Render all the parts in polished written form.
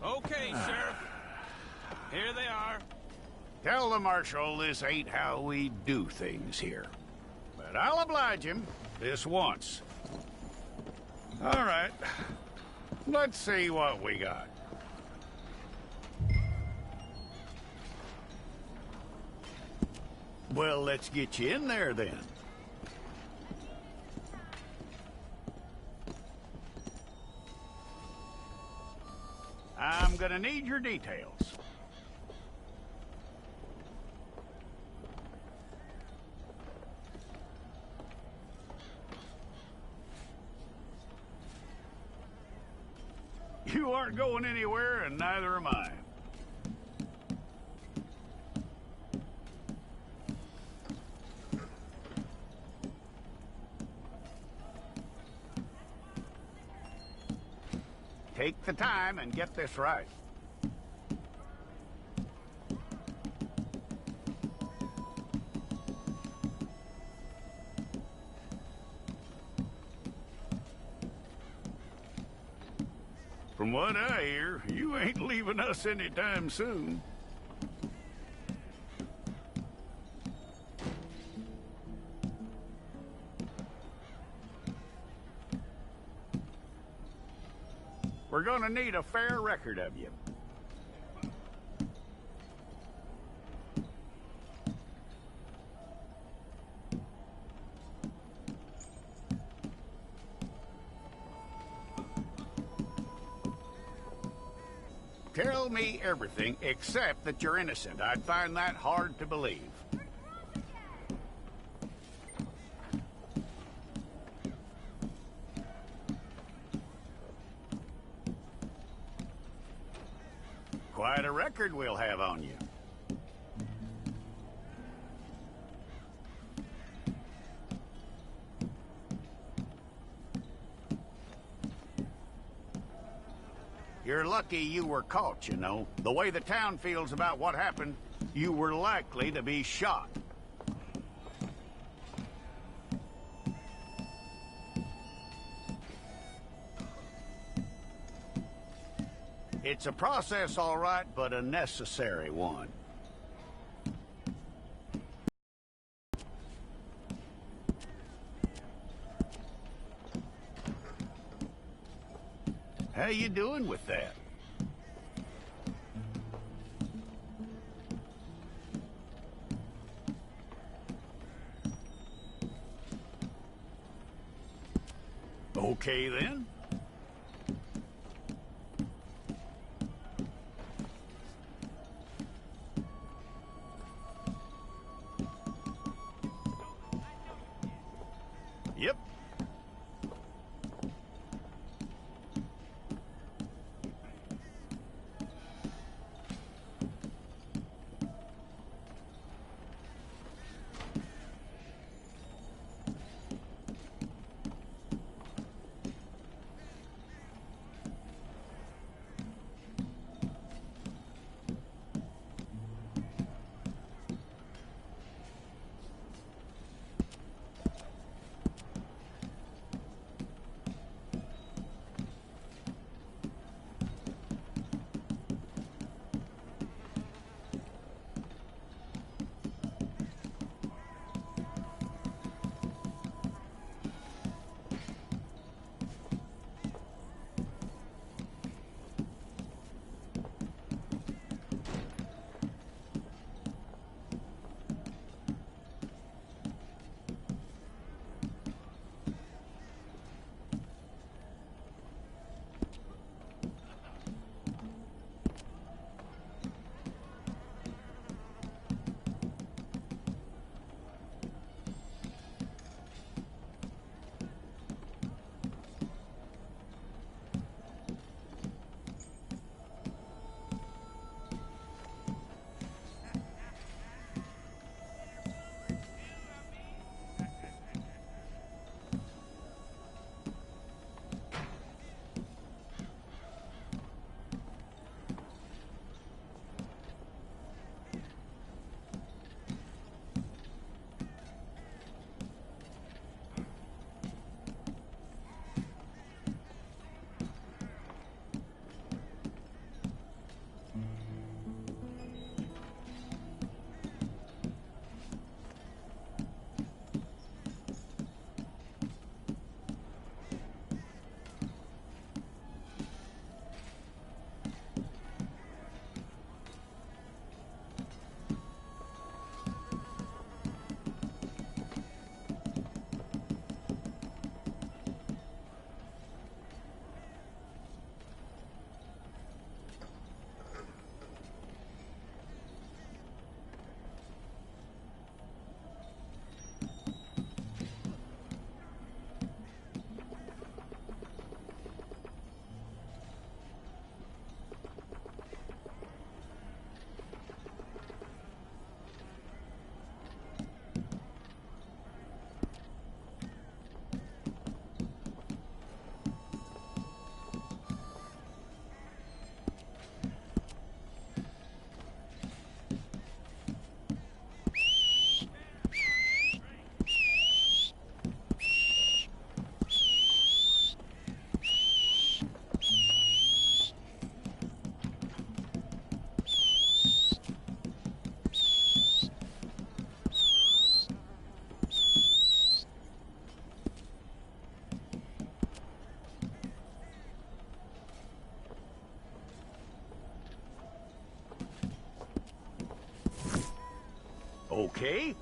Okay, Sheriff. Here they are. Tell the Marshal this ain't how we do things here. But I'll oblige him this once. All right. Let's see what we got. Well, let's get you in there then. I'm gonna need your details. You aren't going anywhere, and neither am I. Take the time and get this right. From what I hear, you ain't leaving us anytime soon. We're gonna need a fair record of you. Tell me everything except that you're innocent. I'd find that hard to believe. Quite a record we'll have on you. You're lucky you were caught, you know. The way the town feels about what happened, you were likely to be shot. It's a process, all right, but a necessary one. How you doing with that? Okay, then. Yep.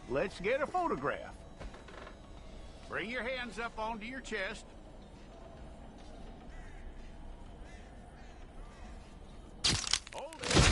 let's get a photograph. Bring your hands up onto your chest. Hold it.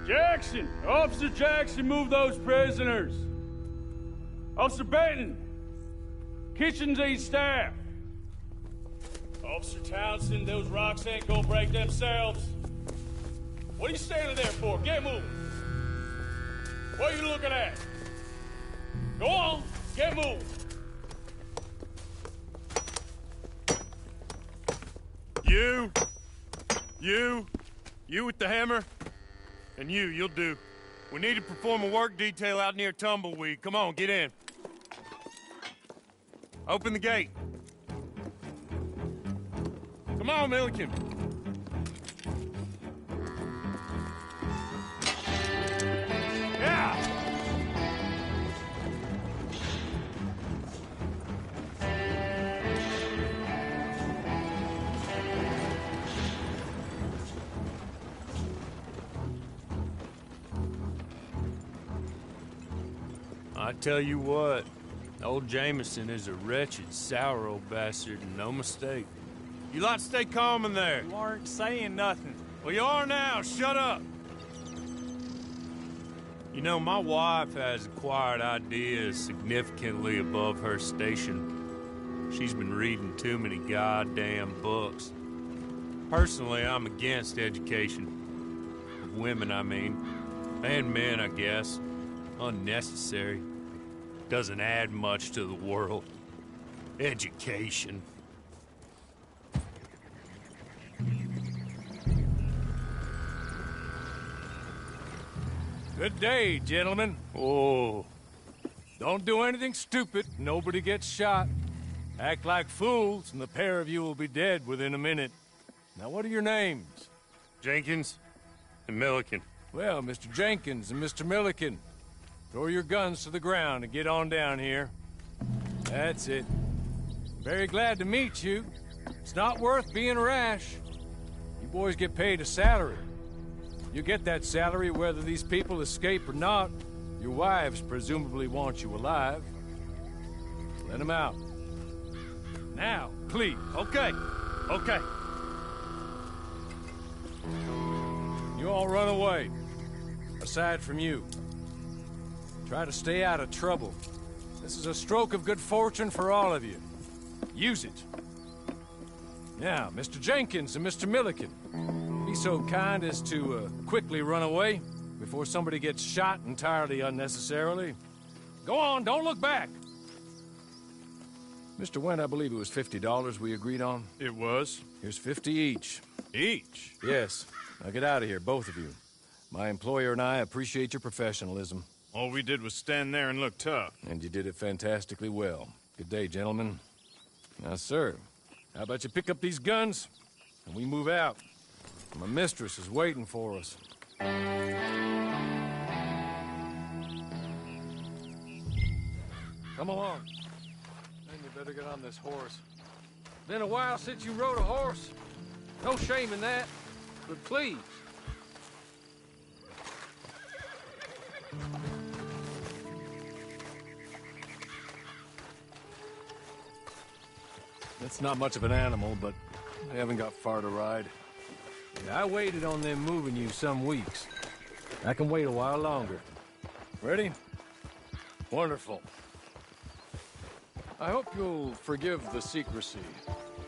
Jackson! Officer Jackson, move those prisoners! Officer Benton! Kitchens ain't staff! Officer Townsend, those rocks ain't gonna break themselves. What are you standing there for? Get moving! What are you looking at? Go on, get moving! You with the hammer? And you'll do. We need to perform a work detail out near Tumbleweed. Come on, get in. Open the gate. Come on, Milliken. Yeah! I tell you what, old Jameson is a wretched, sour old bastard, and no mistake. You lot stay calm in there. You aren't saying nothing. Well, you are now. Shut up. You know, my wife has acquired ideas significantly above her station. She's been reading too many goddamn books. Personally, I'm against education. Of women, I mean. And men, I guess. Unnecessary. Doesn't add much to the world. Education. Good day, gentlemen. Oh. Don't do anything stupid. Nobody gets shot. Act like fools, and the pair of you will be dead within a minute. Now, what are your names? Jenkins and Milliken. Well, Mr. Jenkins and Mr. Milliken, throw your guns to the ground and get on down here. That's it. Very glad to meet you. It's not worth being rash. You boys get paid a salary. You get that salary whether these people escape or not. Your wives presumably want you alive. Let them out. Now, please. Okay. You all run away. Aside from you. Try to stay out of trouble. This is a stroke of good fortune for all of you. Use it. Now, Mr. Jenkins and Mr. Milliken, be so kind as to quickly run away before somebody gets shot entirely unnecessarily. Go on, don't look back. Mr. Wendt, I believe it was $50 we agreed on. It was. Here's 50 each. Each? Yes. Now get out of here, both of you. My employer and I appreciate your professionalism. All we did was stand there and look tough. And you did it fantastically well. Good day, gentlemen. Now, sir, how about you pick up these guns, and we move out? My mistress is waiting for us. Come along. Then you better get on this horse. Been a while since you rode a horse. No shame in that, but please. It's not much of an animal, but I haven't got far to ride. Yeah, I waited on them moving you some weeks. I can wait a while longer. Ready? Wonderful. I hope you'll forgive the secrecy.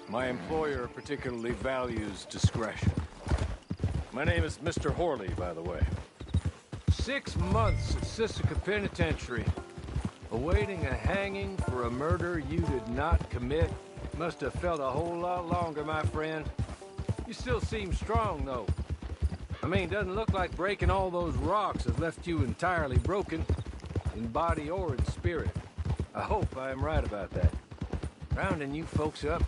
My employer particularly values discretion. My name is Mr. Horley, by the way. 6 months at Sisika Penitentiary, awaiting a hanging for a murder you did not commit. Must have felt a whole lot longer, my friend. You still seem strong, though. I mean, doesn't look like breaking all those rocks has left you entirely broken, in body or in spirit. I hope I am right about that. Rounding you folks up,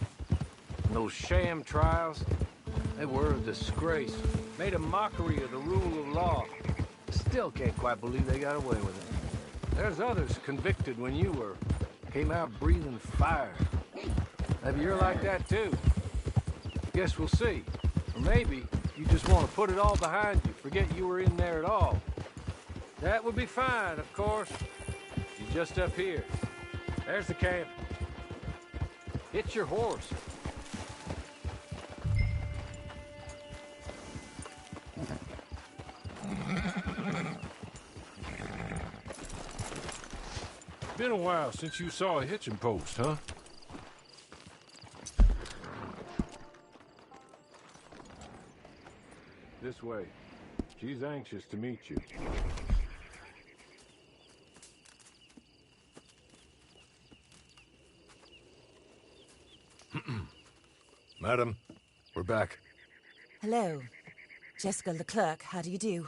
those sham trials, they were a disgrace. Made a mockery of the rule of law. Still can't quite believe they got away with it. There's others convicted when you were. Came out breathing fire. Maybe you're like that too. Guess we'll see. Or maybe you just want to put it all behind you, forget you were in there at all. That would be fine, of course. You're just up here. There's the camp. Hit your horse. Been a while since you saw a hitching post, huh? This way. She's anxious to meet you. Madam, we're back. Hello. Jessica Leclerc, how do you do?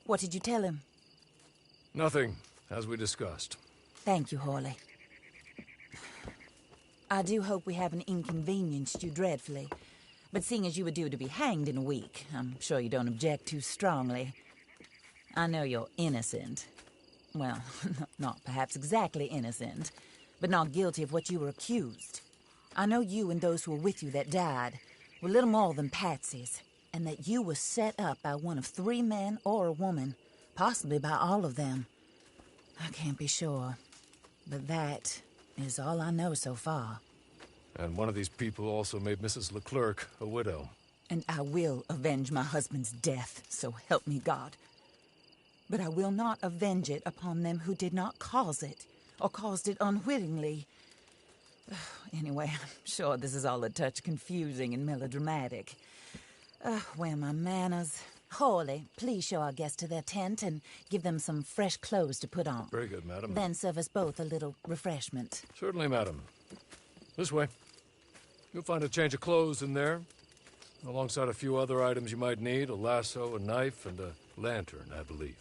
What did you tell him? Nothing, as we discussed. Thank you, Horley. I do hope we haven't inconvenienced you dreadfully. But seeing as you were due to be hanged in a week, I'm sure you don't object too strongly. I know you're innocent. Well, not perhaps exactly innocent, but not guilty of what you were accused. I know you and those who were with you that died were little more than patsies, and that you were set up by one of 3 men or a woman, possibly by all of them. I can't be sure, but that is all I know so far. And one of these people also made Mrs. Leclerc a widow. And I will avenge my husband's death, so help me God. But I will not avenge it upon them who did not cause it, or caused it unwittingly. Anyway, I'm sure this is all a touch confusing and melodramatic. Where are my manners? Horley, please show our guests to their tent and give them some fresh clothes to put on. Very good, madam. Then serve us both a little refreshment. Certainly, madam. This way. You'll find a change of clothes in there, alongside a few other items you might need, a lasso, a knife, and a lantern, I believe.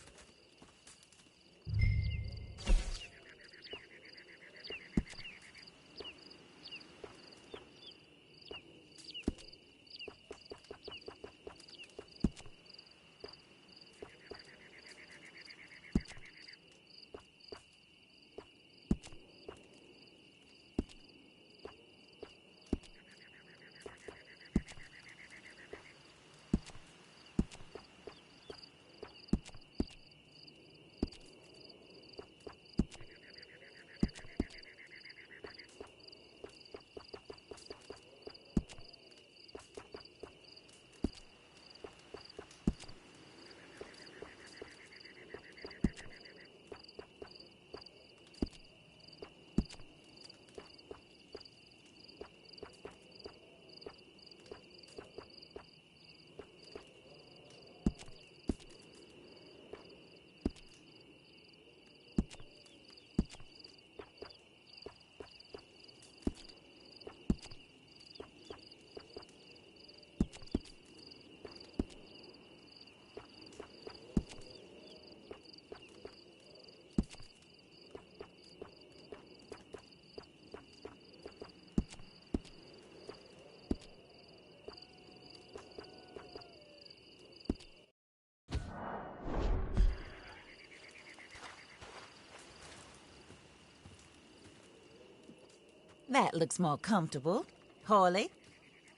That looks more comfortable. Horley,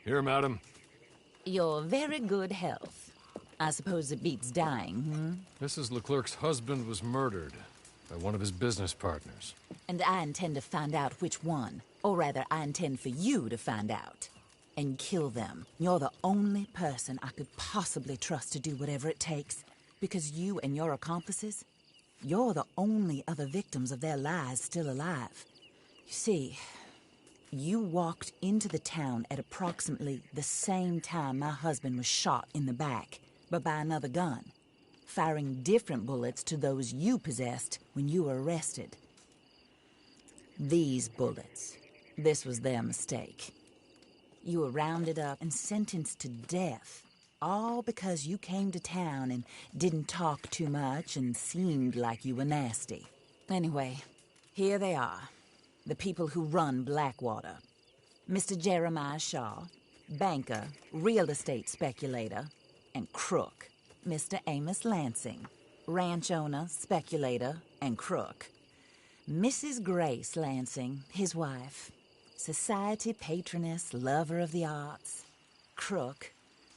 Here, madam. you're very good health. I suppose it beats dying, Mrs. Leclerc's husband was murdered by one of his business partners. And I intend to find out which one. Or rather, I intend for you to find out. And kill them. You're the only person I could possibly trust to do whatever it takes. Because you and your accomplices, you're the only other victims of their lies still alive. You see, You walked into the town at approximately the same time my husband was shot in the back, but by another gun, firing different bullets to those you possessed when you were arrested. These bullets, this was their mistake. You were rounded up and sentenced to death, all because you came to town and didn't talk too much and seemed like you were nasty. Anyway, here they are. The people who run Blackwater. Mr. Jeremiah Shaw, banker, real estate speculator, and crook. Mr. Amos Lansing, ranch owner, speculator, and crook. Mrs. Grace Lansing, his wife, society patroness, lover of the arts, crook,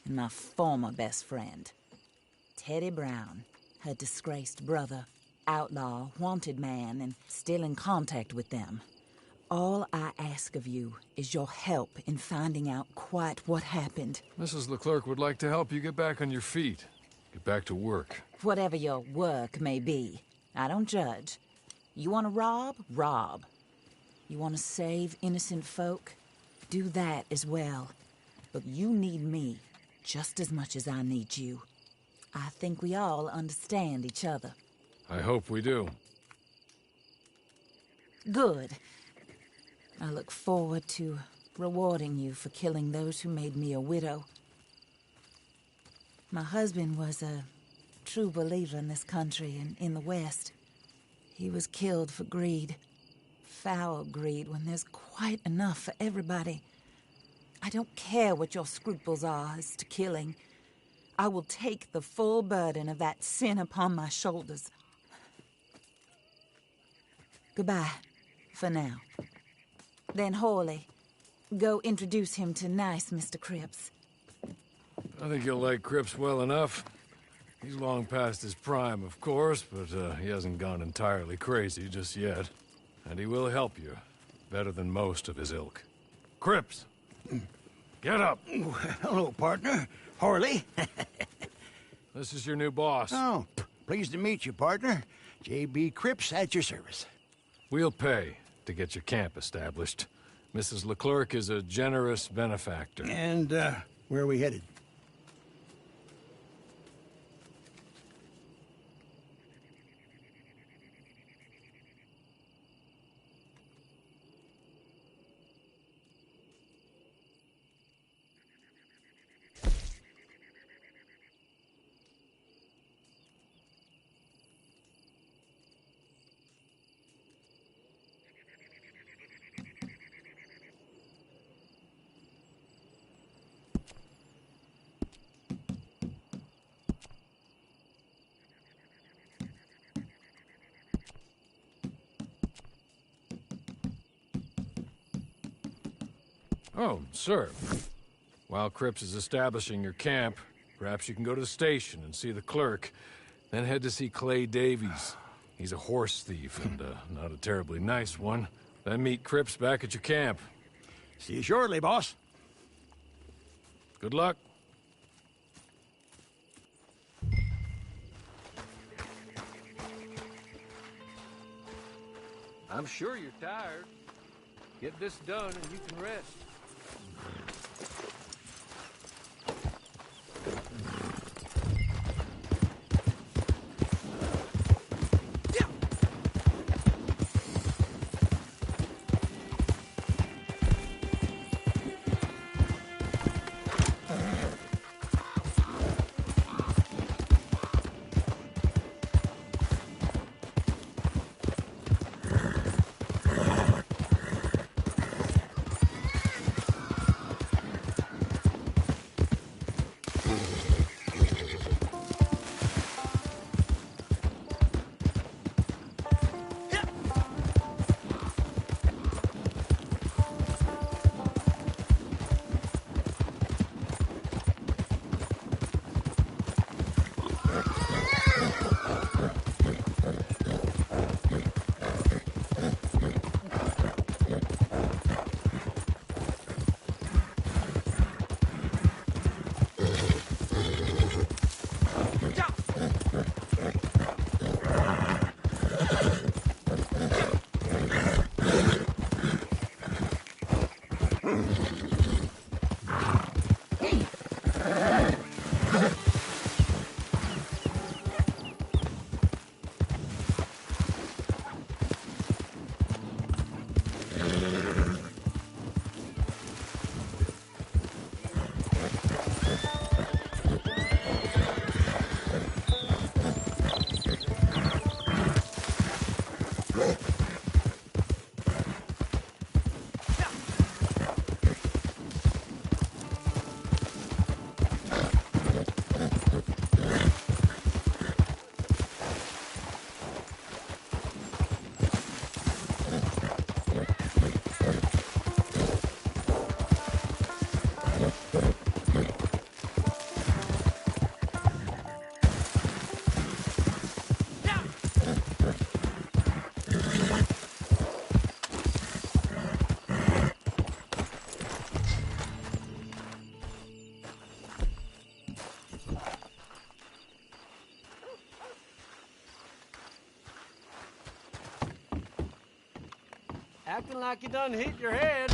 and my former best friend. Teddy Brown, her disgraced brother, outlaw, wanted man, and still in contact with them. All I ask of you is your help in finding out quite what happened. Mrs. Leclerc would like to help you get back on your feet. Get back to work. Whatever your work may be, I don't judge. You want to rob? Rob. You want to save innocent folk? Do that as well. But you need me just as much as I need you. I think we all understand each other. I hope we do. Good. I look forward to rewarding you for killing those who made me a widow. My husband was a true believer in this country and in the West. He was killed for greed. Foul greed when there's quite enough for everybody. I don't care what your scruples are as to killing. I will take the full burden of that sin upon my shoulders. Goodbye, for now. Then Hawley, go introduce him to nice Mr. Cripps. I think you'll like Cripps well enough. He's long past his prime, of course, but he hasn't gone entirely crazy just yet. And he will help you, better than most of his ilk. Cripps! Get up! Hello, partner. Harley. This is your new boss. Oh, pleased to meet you, partner. J.B. Cripps at your service. We'll pay to get your camp established. Mrs. Leclerc is a generous benefactor. And, where are we headed? Oh, sir. While Cripps is establishing your camp, perhaps you can go to the station and see the clerk, then head to see Clay Davies. He's a horse thief, and not a terribly nice one. Then meet Cripps back at your camp. See you shortly, boss. Good luck. I'm sure you're tired. Get this done and you can rest. Acting like you done hit your head.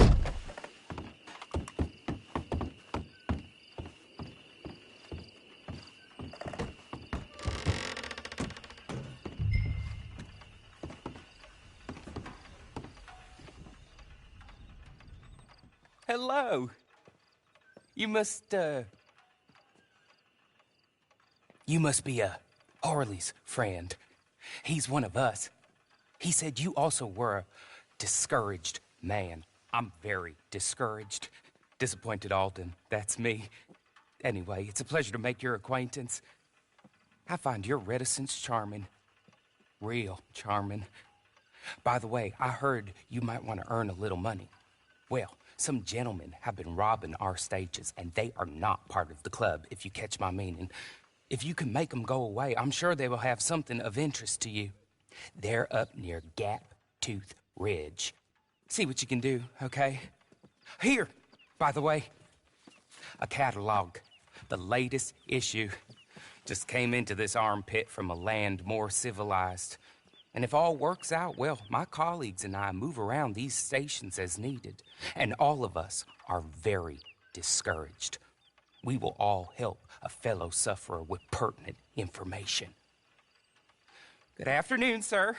Hello. You must be, Harley's friend. He's one of us. He said you also were a discouraged man. I'm very discouraged. Disappointed Alden, that's me. Anyway, it's a pleasure to make your acquaintance. I find your reticence charming. Real charming. By the way, I heard you might want to earn a little money. Well, some gentlemen have been robbing our stages, and they are not part of the club, if you catch my meaning. If you can make them go away, I'm sure they will have something of interest to you. They're up near Gap Tooth Ridge. See what you can do, okay? Here, by the way, a catalog. The latest issue. Just came into this armpit from a land more civilized. And if all works out, well, my colleagues and I move around these stations as needed. And all of us are very discouraged. We will all help a fellow sufferer with pertinent information. Good afternoon, sir.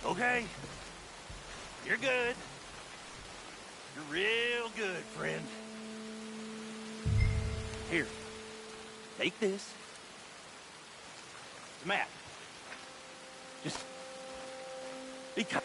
Okay. You're good. You're real good, friend. Here. Take this. It's a map. Just be kind.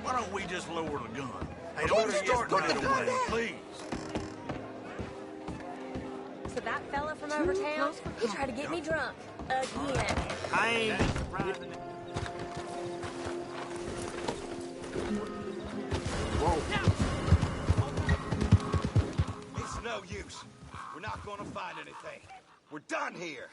Why don't we just lower the gun? Hey, don't start right away, please. So that fella from over town, he tried to get me drunk. Again. I ain't... It's no use. We're not gonna find anything. We're done here.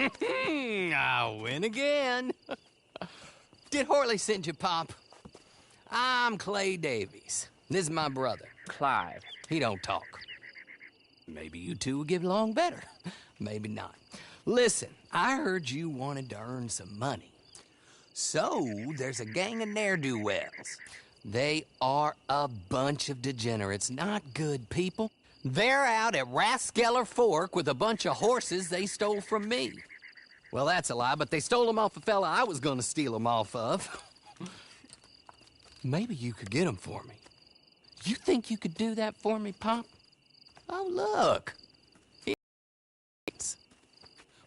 I win again. Did Horley send you, Pop? I'm Clay Davies. This is my brother, Clive. He don't talk. Maybe you two will get along better. Maybe not. Listen, I heard you wanted to earn some money. So, there's a gang of ne'er-do-wells. They are a bunch of degenerates, not good people. They're out at Raskeller Fork with a bunch of horses they stole from me. Well, that's a lie, but they stole them off a fella I was gonna steal them off of. Maybe you could get them for me. You think you could do that for me, Pop? Oh, look.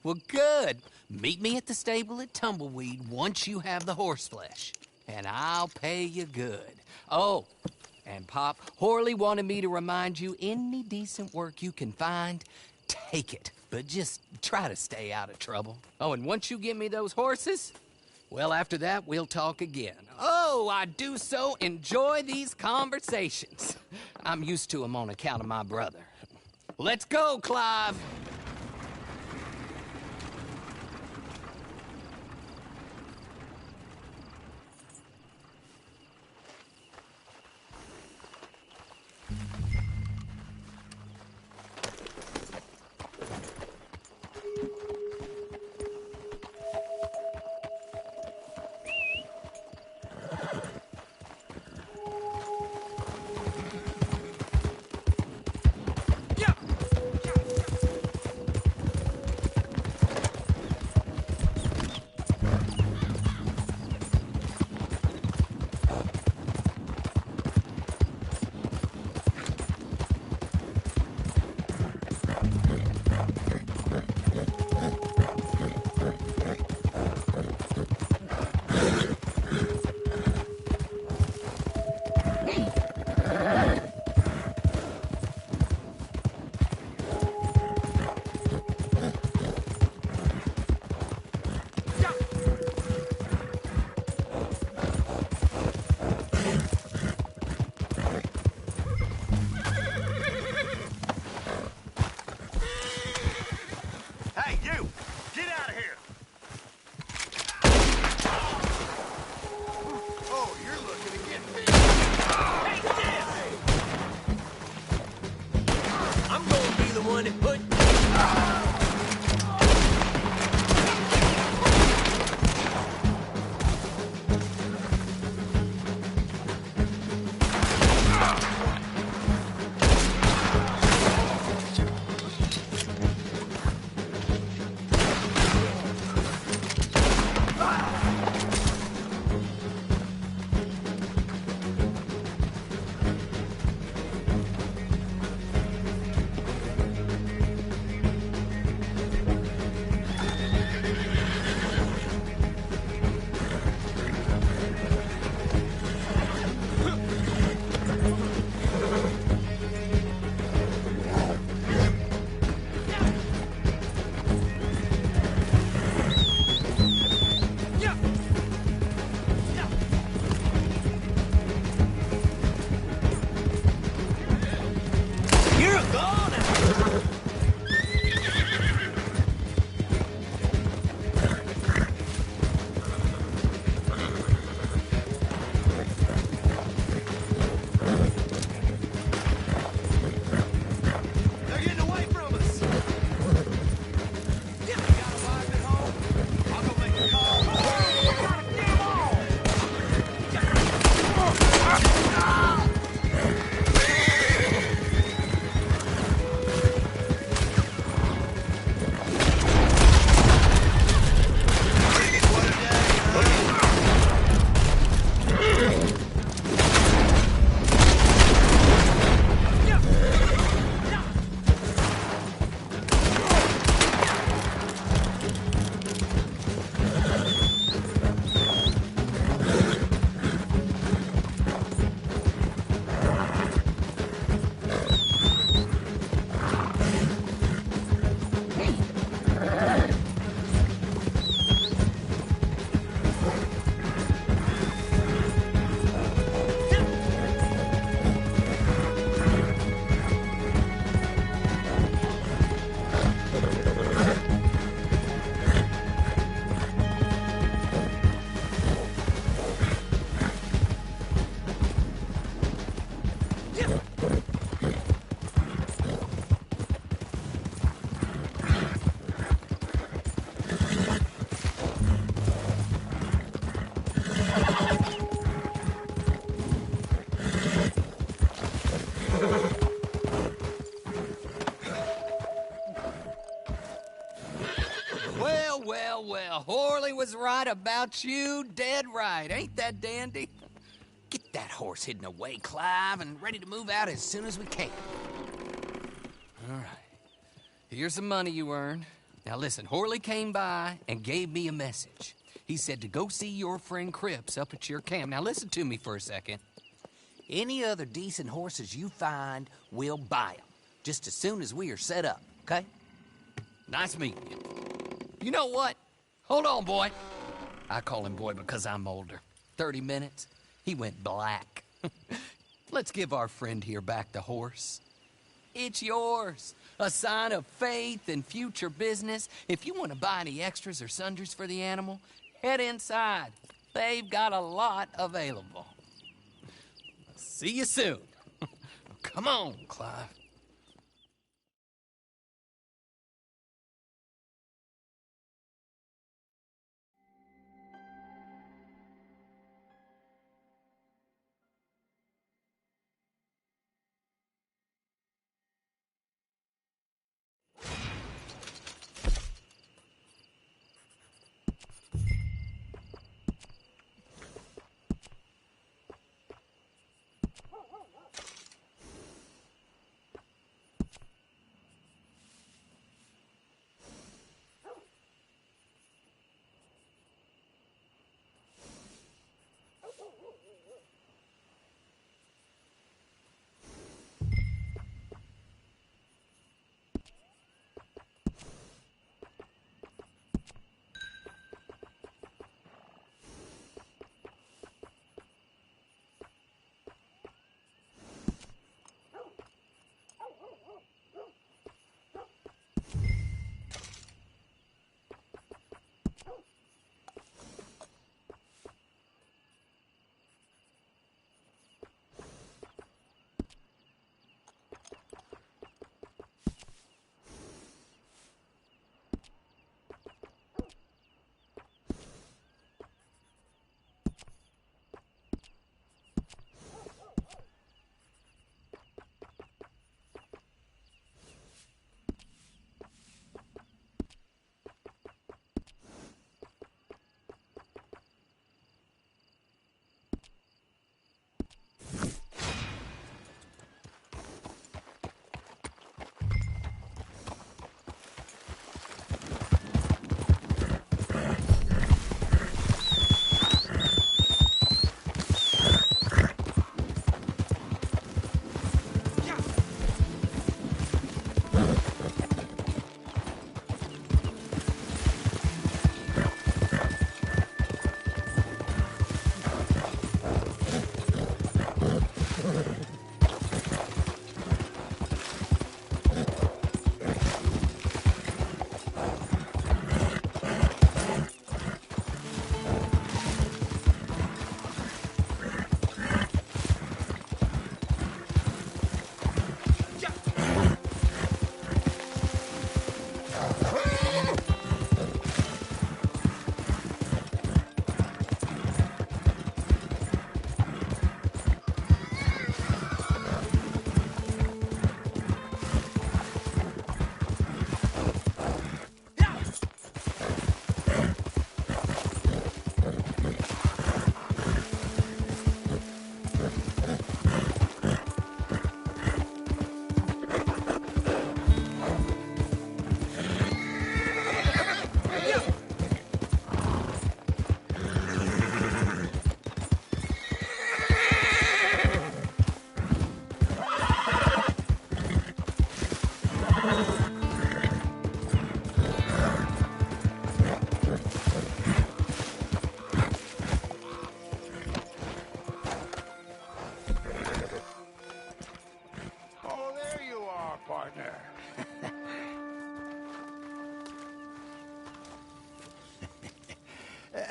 Well, good. Meet me at the stable at Tumbleweed once you have the horse flesh, and I'll pay you good. Oh, and Pop, Horley wanted me to remind you, any decent work you can find, take it. But just try to stay out of trouble. Oh, and once you give me those horses, well, after that, we'll talk again. Oh, I do so enjoy these conversations. I'm used to them on account of my brother. Let's go, Clive. Hey, you! Get out of here! Oh, you're looking to get me. Hey, Jim! I'm gonna be the one that put... well. Horley was right about you, dead right. Ain't that dandy? Get that horse hidden away, Clive, and ready to move out as soon as we can. All right. Here's the money you earned. Now listen, Horley came by and gave me a message. He said to go see your friend Cripps up at your camp. Now listen to me for a second. Any other decent horses you find, we'll buy them. Just as soon as we are set up, okay? Nice meeting you. You know what? Hold on, boy. I call him boy because I'm older. 30 minutes, he went black. Let's give our friend here back the horse. It's yours. A sign of faith and future business. If you want to buy any extras or sundries for the animal, head inside. They've got a lot available. See you soon. Come on, Clive.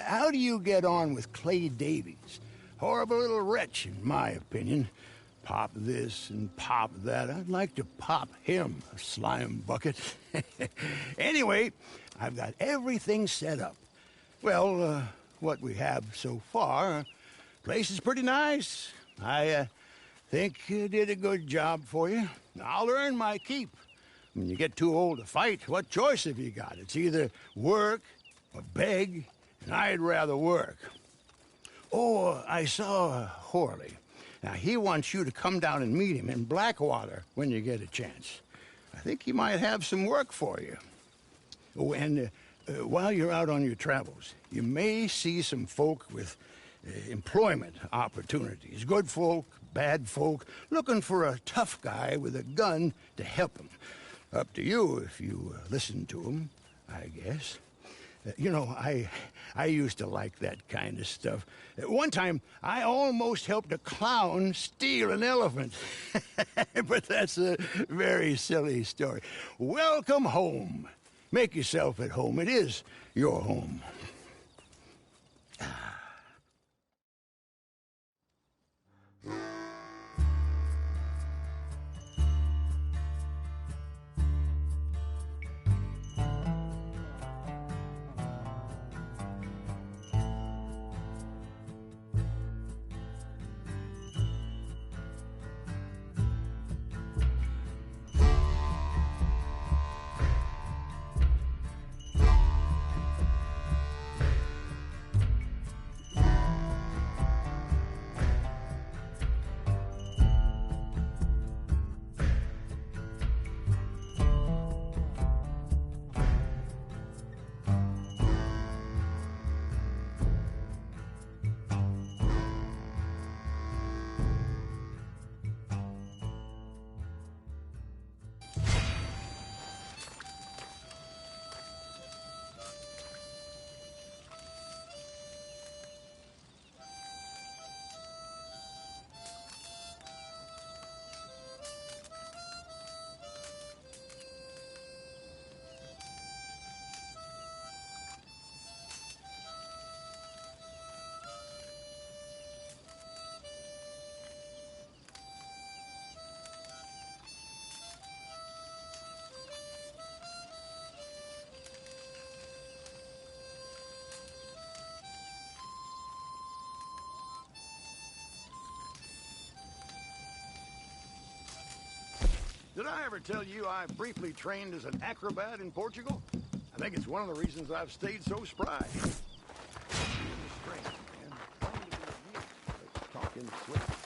How do you get on with Clay Davies? Horrible little wretch, in my opinion. Pop this and pop that. I'd like to pop him, a slime bucket. Anyway, I've got everything set up. Well, what we have so far, place is pretty nice. I think you did a good job for you. I'll earn my keep. When you get too old to fight, what choice have you got? It's either work beg, and I'd rather work. Oh, I saw Horley. Now, he wants you to come down and meet him in Blackwater when you get a chance. I think he might have some work for you. Oh, and while you're out on your travels, you may see some folk with employment opportunities. Good folk, bad folk, looking for a tough guy with a gun to help them. Up to you if you listen to them, I guess. You know, I used to like that kind of stuff. One time, I almost helped a clown steal an elephant. But that's a very silly story. Welcome home. Make yourself at home. It is your home. Did I ever tell you I briefly trained as an acrobat in Portugal? I think it's one of the reasons I've stayed so spry. Talking swift.